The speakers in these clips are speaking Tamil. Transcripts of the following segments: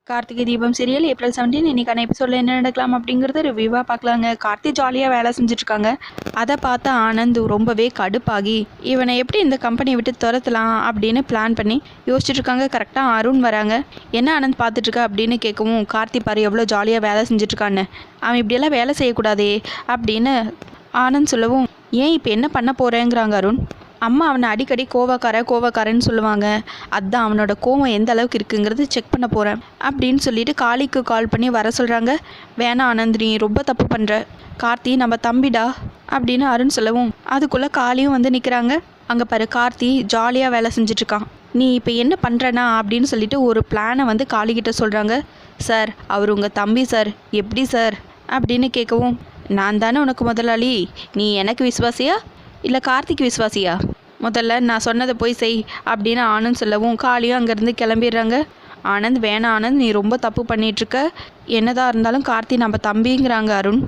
கார்த்திகை தீபம் சீரியல் ஏப்ரல் 17 இன்னைக்கான எபிசோடில் என்ன நடக்கலாம் அப்படிங்கிறத ரிவ்யூவாக பார்க்கலாங்க. கார்த்தி ஜாலியாக வேலை செஞ்சுட்ருக்காங்க. அதை பார்த்து ஆனந்த் ரொம்பவே கடுப்பாகி இவனை எப்படி இந்த கம்பெனியை விட்டு துரத்தலாம் அப்படின்னு பிளான் பண்ணி யோசிச்சுட்ருக்காங்க. கரெக்டாக அருண் வராங்க. என்ன ஆனந்த் பார்த்துட்ருக்க அப்படின்னு கேட்கவும், கார்த்தி பாரு எவ்வளோ ஜாலியாக வேலை செஞ்சுட்ருக்கான்னு, அவன் இப்படியெல்லாம் வேலை செய்யக்கூடாதே அப்படின்னு ஆனந்த் சொல்லவும், ஏன் இப்போ என்ன பண்ண போகிறேங்கிறாங்க அருண். அம்மா அவனை அடிக்கடி கோவக்காரன்னு சொல்லுவாங்க, அதுதான் அவனோட கோவம் எந்த அளவுக்கு இருக்குங்கிறது செக் பண்ண போகிறேன் அப்படின்னு சொல்லிட்டு காளிக்கு கால் பண்ணி வர சொல்கிறாங்க. வேணா ஆனந்த், நீ ரொம்ப தப்பு பண்ணுற, கார்த்தி நம்ம தம்பிடா அப்படின்னு அருண் சொல்லவும், அதுக்குள்ளே காளியும் வந்து நிற்கிறாங்க. அங்கே பாரு, கார்த்தி ஜாலியாக வேலை செஞ்சிட்ருக்கான், நீ இப்போ என்ன பண்ணுறனா அப்படின்னு சொல்லிட்டு ஒரு பிளானை வந்து காளிக்கிட்ட சொல்கிறாங்க. சார், அவர் உங்கள் தம்பி சார், எப்படி சார் அப்படின்னு கேட்கவும், நான் தானே உனக்கு முதலாளி, நீ எனக்கு விசுவாசியா இல்லை கார்த்திக் விசுவாசியா, முதல்ல நான் சொன்னதை போய் செய் அப்படின்னு ஆனந்த் சொல்லவும், காளியும் அங்கேருந்து கிளம்பிடுறாங்க. ஆனந்த், வேணாம் ஆனந்த், நீ ரொம்ப தப்பு பண்ணிகிட்ருக்க, என்னதான் இருந்தாலும் கார்த்தி நம்ம தம்பிங்கிறாங்க அருண்.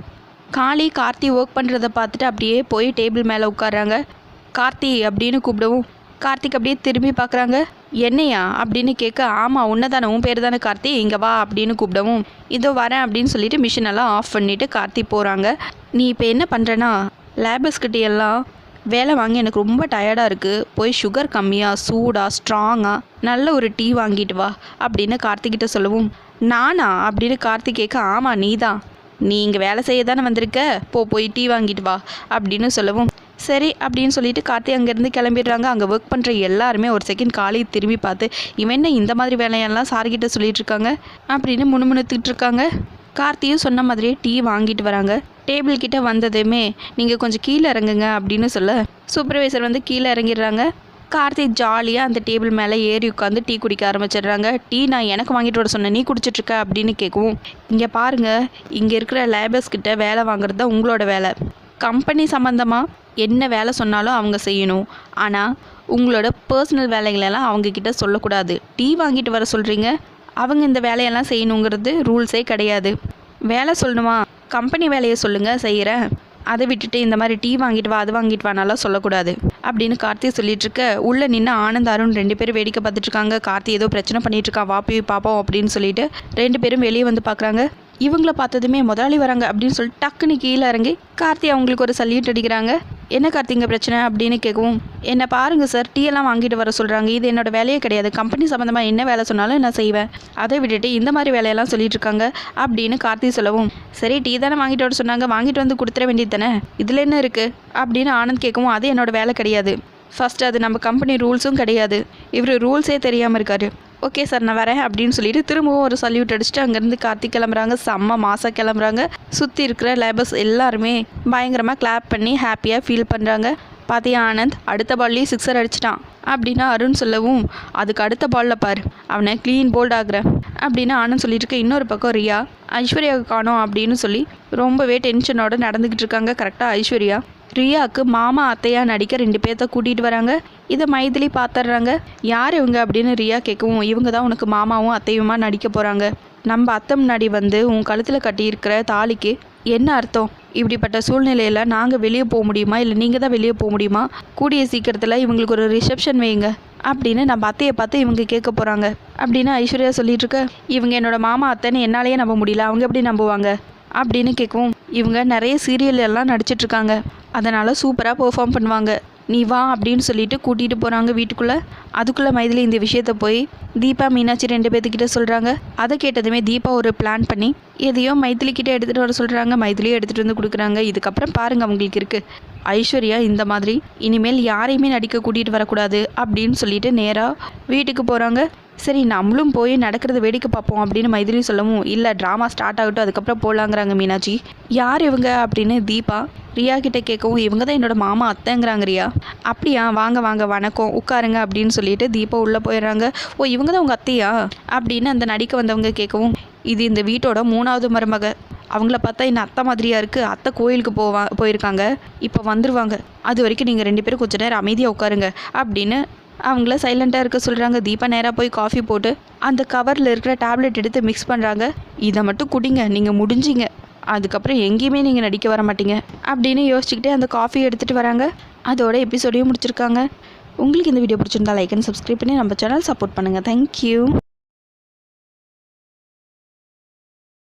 காளி கார்த்தி ஒர்க் பண்ணுறதை பார்த்துட்டு அப்படியே போய் டேபிள் மேலே உட்காடுறாங்க. கார்த்தி அப்படின்னு கூப்பிடவும், கார்த்திக் அப்படியே திரும்பி பார்க்குறாங்க. என்னையா அப்படின்னு கேட்க, ஆமாம் உன்னை தானே, உன் பேர் தானே கார்த்தி, இங்கே வா அப்படின்னு கூப்பிடவும், இதோ வரேன் அப்படின்னு சொல்லிட்டு மிஷினெல்லாம் ஆஃப் பண்ணிவிட்டு கார்த்தி போகிறாங்க. நீ இப்போ என்ன பண்ணுறேன்னா, லேபர்ஸ்கிட்ட எல்லாம் வேலை வாங்கி எனக்கு ரொம்ப டயர்டாக இருக்குது, போய் சுகர் கம்மியாக சூடாக ஸ்ட்ராங்காக நல்ல ஒரு டீ வாங்கிட்டு வா அப்படின்னு கார்த்திக்கிட்ட சொல்லவும், நானா அப்படின்னு கார்த்திக் கேட்க, ஆமாம் நீ தான், நீ இங்கே வேலை செய்ய தானே வந்திருக்க, போய் டீ வாங்கிட்டு வா அப்படின்னு சொல்லவும், சரி அப்படின்னு சொல்லிட்டு கார்த்தி அங்கேருந்து கிளம்பிடுறாங்க. அங்கே ஒர்க் பண்ணுற எல்லாருமே ஒரு செகண்ட் காளி திரும்பி பார்த்து, இவன் என்ன இந்த மாதிரி வேலையெல்லாம் சார்கிட்ட சொல்லிட்டு இருக்காங்க அப்படின்னு முணுமுணுத்துக்கிட்டு இருக்காங்க. கார்த்தியும் சொன்ன மாதிரியே டீ வாங்கிட்டு வராங்க. டேபிள் கிட்ட வந்ததுமே, நீங்கள் கொஞ்சம் கீழே இறங்குங்க அப்படின்னு சொல்ல சூப்பர்வைசர் வந்து கீழே இறங்கிடுறாங்க. கார்த்திக் ஜாலியாக அந்த டேபிள் மேலே ஏறி உட்காந்து டீ குடிக்க ஆரம்பிச்சிடுறாங்க. டீ நான் எனக்கு வாங்கிட்டு வர சொன்னேன், நீ குடிச்சிட்ருக்க அப்படின்னு கேட்கவும், இங்கே பாருங்கள், இங்கே இருக்கிற லேபர்ஸ்கிட்ட வேலை வாங்குறது தான் உங்களோட வேலை, கம்பெனி சம்மந்தமாக என்ன வேலை சொன்னாலும் அவங்க செய்யணும், ஆனால் உங்களோட பர்சனல் வேலைகளெல்லாம் அவங்கக்கிட்ட சொல்லக்கூடாது. டீ வாங்கிட்டு வர சொல்கிறீங்க, அவங்க இந்த வேலையெல்லாம் செய்யணுங்கிறது ரூல்ஸே கிடையாது. வேலை சொல்லணுமா, கம்பெனி வேலையை சொல்லுங்கள் செய்கிறேன், அதை விட்டுட்டு இந்த மாதிரி டீ வாங்கிட்டு வா அது வாங்கிட்டு வானாலாம் சொல்லக்கூடாது அப்படின்னு கார்த்தி சொல்லிட்டுருக்க. உள்ளே நின்று ஆனந்த் அருண் 2 பேரும் வேடிக்கை பார்த்துட்ருக்காங்க. கார்த்தி ஏதோ பிரச்சனை பண்ணிகிட்ருக்கான், வா போய் பார்ப்போம் அப்படின்னு சொல்லிட்டு 2 பேரும் வெளியே வந்து பார்க்குறாங்க. இவங்கள பார்த்ததுமே முதலாளி வராங்க அப்படின்னு சொல்லிட்டு டக்குன்னு கீழே இறங்கி கார்த்தி அவங்களுக்கு ஒரு சல்யூட் அடிக்கிறாங்க. என்ன கார்த்திங்க பிரச்சனை அப்படின்னு கேட்கவும், என்னை பாருங்கள் சார், டீ எல்லாம் வாங்கிட்டு வர சொல்கிறாங்க, இது என்னோட வேலையே கிடையாது, கம்பெனி சம்மந்தமாக என்ன வேலை சொன்னாலும் நான் செய்வேன், அதை விட்டுட்டு இந்த மாதிரி வேலையெல்லாம் சொல்லிட்டு இருக்காங்க அப்படின்னு கார்த்தி சொல்லவும், சரி டீ தானே வாங்கிட்டு வர சொன்னாங்க, வாங்கிட்டு வந்து கொடுத்துட வேண்டியது தானே, இதில் என்ன இருக்குது அப்படின்னு ஆனந்த் கேட்கவும், அது என்னோட வேலை கிடையாது, ஃபஸ்ட்டு அது நம்ம கம்பெனி ரூல்ஸும் கிடையாது, இவர் ரூல்ஸே தெரியாமல் இருக்காரு, ஓகே சார் நான் வரேன் அப்படின்னு சொல்லிட்டு திரும்பவும் ஒரு சல்யூட் அடிச்சுட்டு அங்கேருந்து கார்த்திக் கிளம்புறாங்க. செம்ம மாசாக கிளம்புறாங்க. சுற்றி இருக்கிற லேபர்ஸ் எல்லாருமே பயங்கரமாக கிளாப் பண்ணி ஹாப்பியாக ஃபீல் பண்ணுறாங்க. பார்த்தியா ஆனந்த், அடுத்த பால்லேயே 6 அடிச்சிட்டான் அப்படின்னா அருண் சொல்லவும், அதுக்கு அடுத்த பாலில் பாரு அவனை க்ளீன் போல்ட் ஆகுறேன் அப்படின்னு ஆனந்த் சொல்லிட்டு இருக்க. இன்னொரு பக்கம் ரியா ஐஸ்வர்யாவுக்கு காணோம் அப்படின்னு சொல்லி ரொம்பவே டென்ஷனோடு நடந்துக்கிட்டு இருக்காங்க. கரெக்டாக ஐஸ்வர்யா ரியாவுக்கு மாமா அத்தையா நடிக்க 2 பேர்த்த கூட்டிகிட்டு வராங்க. இதை மைதிலி பார்த்துட்றாங்க. யார் இவங்க அப்படின்னு ரியா கேட்கவும், இவங்க தான் உனக்கு மாமாவும் அத்தையுமா நடிக்க போகிறாங்க, நம்ம அத்தை முன்னாடி வந்து உன் கழுத்தில் கட்டியிருக்கிற தாலிக்கு என்ன அர்த்தம், இப்படிப்பட்ட சூழ்நிலையில் நாங்கள் வெளியே போக முடியுமா, இல்லை நீங்கள் தான் வெளியே போக முடியுமா, கூடிய சீக்கிரத்தில் இவங்களுக்கு ஒரு ரிசப்ஷன் வைங்க அப்படின்னு நம்ம அத்தையை பார்த்து இவங்க கேட்க போகிறாங்க அப்படின்னு ஐஸ்வர்யா சொல்லிகிட்ருக்க. இவங்க என்னோட மாமா அத்தைன்னு என்னாலேயே நம்ப முடியல, அவங்க எப்படி நம்புவாங்க அப்படின்னு கேட்கவும், இவங்க நிறைய சீரியல் எல்லாம் நடிச்சிட்ருக்காங்க, அதனால் சூப்பராக பெர்ஃபார்ம் பண்ணுவாங்க, நீ வா அப்படின்னு சொல்லிட்டு கூட்டிகிட்டு போகிறாங்க வீட்டுக்குள்ளே. அதுக்குள்ளே மைதிலி இந்த விஷயத்த போய் தீபா மீனாட்சி 2 பேர்த்துக்கிட்ட சொல்கிறாங்க. அதை கேட்டதுமே தீபா ஒரு பிளான் பண்ணி எதையோ மைதிலிக்கிட்ட எடுத்துகிட்டு வர சொல்கிறாங்க. மைதிலியும் எடுத்துகிட்டு வந்து கொடுக்குறாங்க. இதுக்கப்புறம் பாருங்கள் அவங்களுக்கு இருக்குது, ஐஸ்வர்யா இந்த மாதிரி இனிமேல் யாரையுமே நடிக்க கூட்டிகிட்டு வரக்கூடாது அப்படின்னு சொல்லிட்டு நேராக வீட்டுக்கு போகிறாங்க. சரி நம்மளும் போய் நடக்கிறது வேடிக்கை பார்ப்போம் அப்படின்னு மைதிலி சொல்லவும், இல்லை ட்ராமா ஸ்டார்ட் ஆகட்டும் அதுக்கப்புறம் போகலாங்கிறாங்க மீனாட்சி. யார் இவங்க அப்படின்னு தீபா ரியா கிட்டே கேட்கவும், இவங்க தான் என்னோட மாமா அத்தைங்கிறாங்க ரியா. அப்படியா, வாங்க வாங்க வணக்கம் உட்காருங்க அப்படின்னு சொல்லிட்டு தீபா உள்ளே போயிடுறாங்க. ஓ இவங்க தான் உங்கள் அத்தையா அப்படின்னு அந்த நடிக்க வந்தவங்க கேட்கவும், இது இந்த வீட்டோட 3வது மருமக, அவங்கள பார்த்தா இன்னும் அத்தை மாதிரியாக இருக்குது, அத்தை கோயிலுக்கு போயிருக்காங்க, இப்போ வந்துடுவாங்க, அது வரைக்கும் நீங்கள் 2 பேரும் கொஞ்சம் நேரம் அமைதியாக உட்காருங்க அப்படின்னு அவங்கள சைலண்ட்டாக இருக்க சொல்கிறாங்க. தீபா நேராக போய் காஃபி போட்டு அந்த கவரில் இருக்கிற டேப்லெட் எடுத்து மிக்ஸ் பண்ணுறாங்க. இதை மட்டும் குடிங்க, நீங்கள் முடிஞ்சிங்க, அதுக்கப்புறம் எங்கேயுமே நீங்கள் நடிக்க வர மாட்டீங்க அப்படின்னு யோசிச்சுக்கிட்டே அந்த காஃபி எடுத்துகிட்டு வராங்க. அதோட எபிசோடையும் முடிச்சிருக்காங்க. உங்களுக்கு இந்த வீடியோ பிடிச்சிருந்தா லைக் அண்ட் சப்ஸ்கிரைப் பண்ணி நம்ம சேனல் சப்போர்ட் பண்ணுங்கள். தேங்க்யூ.